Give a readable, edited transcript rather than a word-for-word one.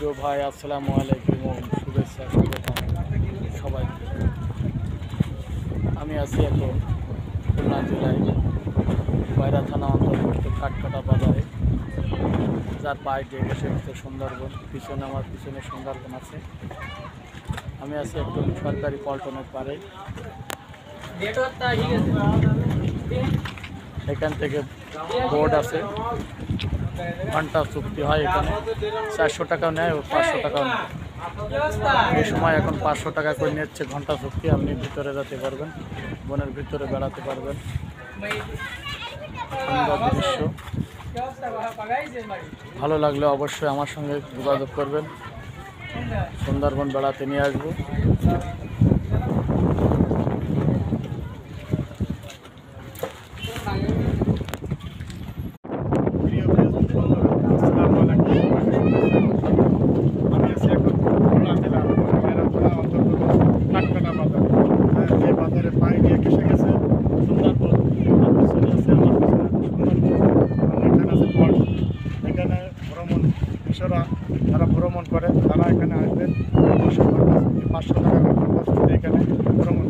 প্রিয় ভাই, আসসালামু আলাইকুম ও শুভেচ্ছা স্বাগতম সবাই। আমি আছি এখন খুলনা জেলায় বাইরা থানা অন্তর্ভুক্ত কাঠকাটা বাজারে, যার পায়ে ডেকে সে হচ্ছে সুন্দরবন। পিছনে আমার পিছনে সুন্দরবন আছে। আমি আছি একদম সরকারি পল্টনের পারে। এখান থেকে বোর্ড আছে, ঘন্টা চুক্তি হয়। এখানে 400 টাকাও নেয় ও 500 টাকাও নেয়। এই সময় এখন 500 টাকা করে নিচ্ছে ঘন্টা চুক্তি। আপনি ভিতরে যেতে পারবেন, বনের ভিতরে বেড়াতে পারবেন। সুন্দর দৃশ্য। ভালো লাগলে অবশ্যই আমার সঙ্গে যোগাযোগ করবেন। সুন্দরবন বেড়াতে নিয়ে আসবো। আমি আছি এখন খুলনা জেলার বাইরা থানা অন্তর্গত কাঠকাটা বাজার। এই বাজারে পায়ে দিয়ে এসে গেছে সুন্দরবন। আমার পিছনে আছে সুন্দরবন। এখানে আছে ফল। এখানে ভ্রমণ কিশোরা যারা ভ্রমণ করে তারা এখানে আসবেন। 500 টাকা ঘন্টা এখানে ভ্রমণ